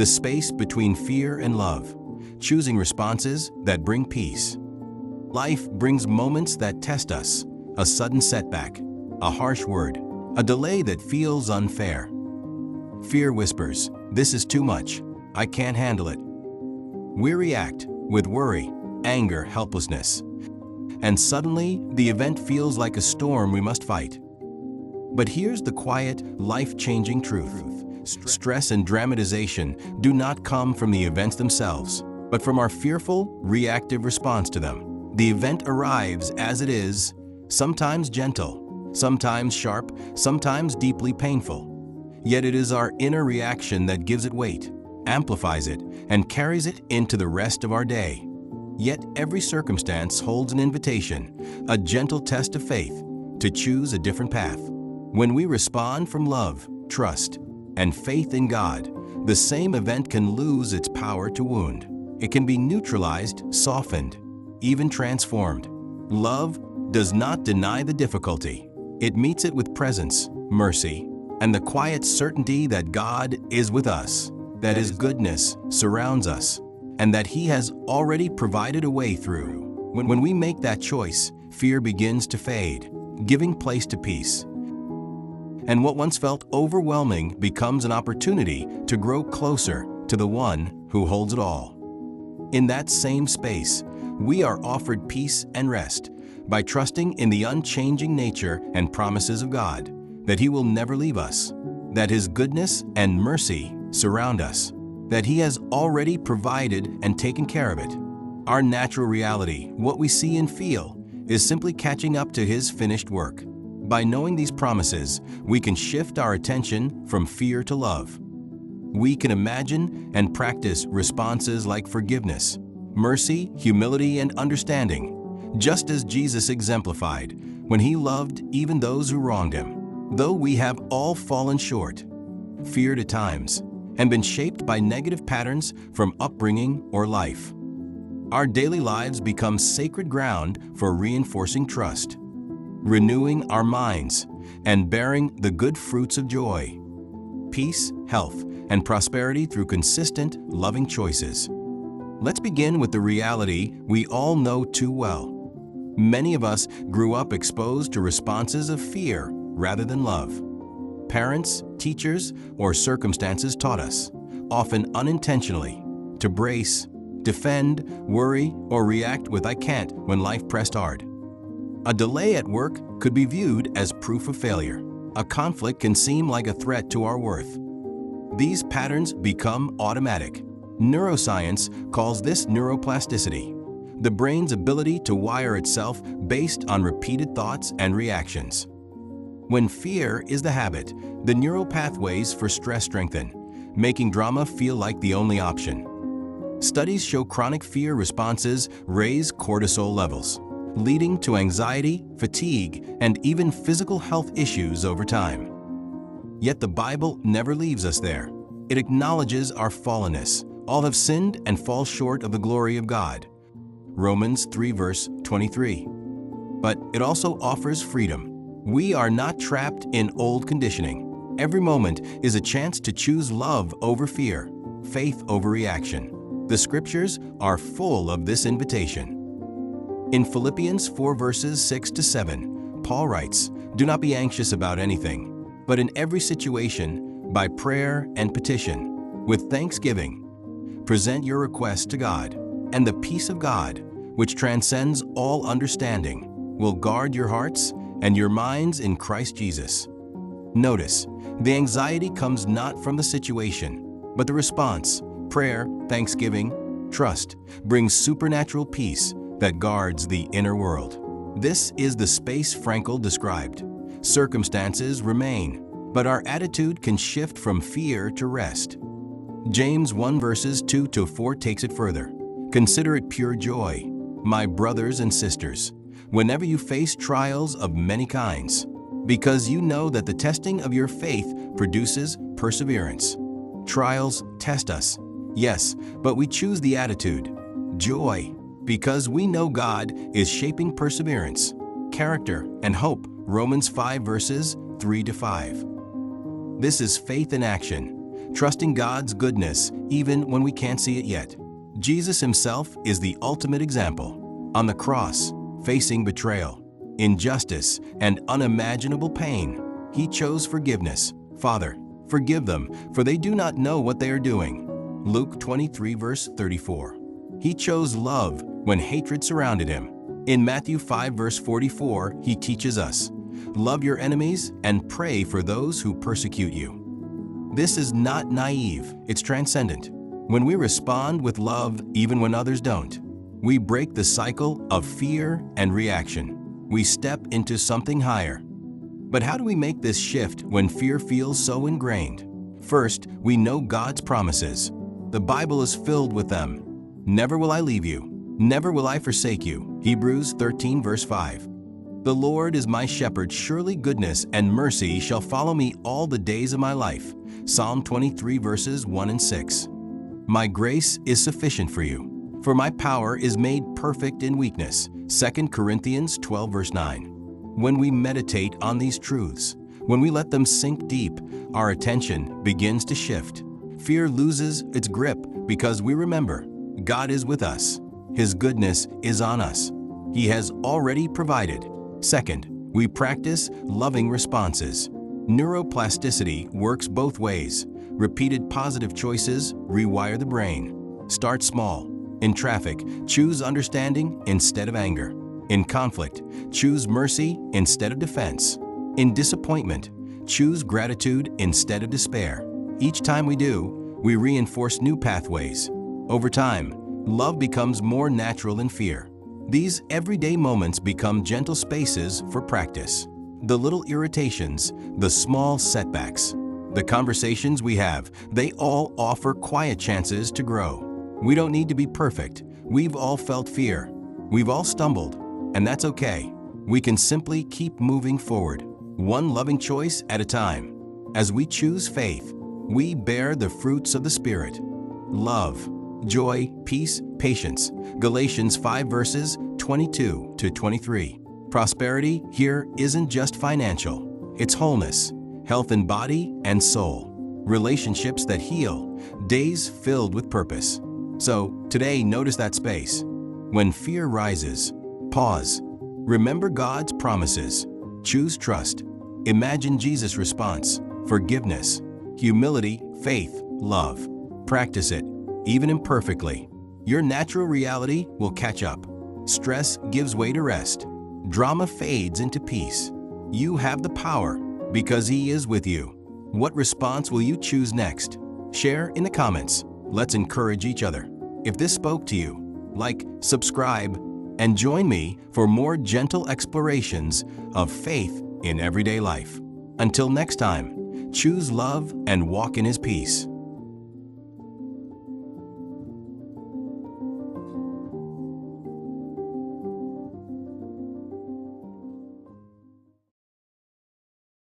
the space between fear and love, choosing responses that bring peace. Life brings moments that test us, a sudden setback, a harsh word, a delay that feels unfair. Fear whispers, "This is too much. I can't handle it." We react with worry, anger, helplessness. And suddenly, the event feels like a storm we must fight. But here's the quiet, life-changing truth. Stress and dramatization do not come from the events themselves, but from our fearful, reactive response to them. The event arrives as it is, sometimes gentle, sometimes sharp, sometimes deeply painful. Yet it is our inner reaction that gives it weight, amplifies it, and carries it into the rest of our day. Yet every circumstance holds an invitation, a gentle test of faith, to choose a different path. When we respond from love, trust, and faith in God, the same event can lose its power to wound. It can be neutralized, softened, even transformed. Love does not deny the difficulty. It meets it with presence, mercy, and the quiet certainty that God is with us, that His goodness surrounds us, and that He has already provided a way through. When we make that choice, fear begins to fade, giving place to peace. And what once felt overwhelming becomes an opportunity to grow closer to the One who holds it all. In that same space, we are offered peace and rest by trusting in the unchanging nature and promises of God, that He will never leave us, that His goodness and mercy surround us, that He has already provided and taken care of it. Our natural reality, what we see and feel, is simply catching up to His finished work. By knowing these promises, we can shift our attention from fear to love. We can imagine and practice responses like forgiveness, mercy, humility, and understanding, just as Jesus exemplified when He loved even those who wronged Him. Though we have all fallen short, feared at times, and been shaped by negative patterns from upbringing or life, our daily lives become sacred ground for reinforcing trust, renewing our minds, and bearing the good fruits of joy, peace, health, and prosperity through consistent, loving choices. Let's begin with the reality we all know too well. Many of us grew up exposed to responses of fear rather than love. Parents, teachers, or circumstances taught us, often unintentionally, to brace, defend, worry, or react with "I can't" when life pressed hard. A delay at work could be viewed as proof of failure. A conflict can seem like a threat to our worth. These patterns become automatic. Neuroscience calls this neuroplasticity, the brain's ability to wire itself based on repeated thoughts and reactions. When fear is the habit, the neural pathways for stress strengthen, making drama feel like the only option. Studies show chronic fear responses raise cortisol levels, leading to anxiety, fatigue, and even physical health issues over time. Yet the Bible never leaves us there. It acknowledges our fallenness. All have sinned and fall short of the glory of God. Romans 3 verse 23. But it also offers freedom. We are not trapped in old conditioning. Every moment is a chance to choose love over fear, faith over reaction. The Scriptures are full of this invitation. In Philippians 4 verses 6 to 7, Paul writes, "Do not be anxious about anything, but in every situation, by prayer and petition, with thanksgiving, present your requests to God, and the peace of God, which transcends all understanding, will guard your hearts and your minds in Christ Jesus." Notice, the anxiety comes not from the situation, but the response. Prayer, thanksgiving, trust brings supernatural peace that guards the inner world. This is the space Frankl described. Circumstances remain, but our attitude can shift from fear to rest. James 1 verses 2 to 4 takes it further. "Consider it pure joy, my brothers and sisters, whenever you face trials of many kinds, because you know that the testing of your faith produces perseverance." Trials test us, yes, but we choose the attitude, joy, because we know God is shaping perseverance, character, and hope. Romans 5 verses 3 to 5. This is faith in action, trusting God's goodness even when we can't see it yet. Jesus himself is the ultimate example. On the cross, facing betrayal, injustice, and unimaginable pain, he chose forgiveness. Father, forgive them, for they do not know what they are doing. Luke 23 verse 34. He chose love when hatred surrounded him. In Matthew 5 verse 44, he teaches us, love your enemies and pray for those who persecute you. This is not naive, it's transcendent. When we respond with love even when others don't, we break the cycle of fear and reaction. We step into something higher. But how do we make this shift when fear feels so ingrained? First, we know God's promises. The Bible is filled with them. Never will I leave you. Never will I forsake you. Hebrews 13 verse 5. The Lord is my shepherd, surely goodness and mercy shall follow me all the days of my life. Psalm 23 verses 1 and 6. My grace is sufficient for you, for my power is made perfect in weakness. 2 Corinthians 12 verse 9. When we meditate on these truths, when we let them sink deep, our attention begins to shift. Fear loses its grip because we remember God is with us. His goodness is on us. He has already provided. Second, we practice loving responses. Neuroplasticity works both ways. Repeated positive choices rewire the brain. Start small. In traffic, choose understanding instead of anger. In conflict, choose mercy instead of defense. In disappointment, choose gratitude instead of despair. Each time we do, we reinforce new pathways. Over time, love becomes more natural than fear. These everyday moments become gentle spaces for practice. The little irritations, the small setbacks, the conversations we have, they all offer quiet chances to grow. We don't need to be perfect. We've all felt fear. We've all stumbled, and that's okay. We can simply keep moving forward, one loving choice at a time. As we choose faith, we bear the fruits of the Spirit: love, joy, peace, patience. Galatians 5 verses 22 to 23. Prosperity here isn't just financial. It's wholeness, health in body and soul, relationships that heal, days filled with purpose. So today, notice that space. When fear rises, pause. Remember God's promises. Choose trust. Imagine Jesus' response: forgiveness, humility, faith, love. Practice it, even imperfectly. Your natural reality will catch up. Stress gives way to rest. Drama fades into peace. You have the power because He is with you. What response will you choose next? Share in the comments. Let's encourage each other. If this spoke to you, like, subscribe, and join me for more gentle explorations of faith in everyday life. Until next time, choose love and walk in His peace.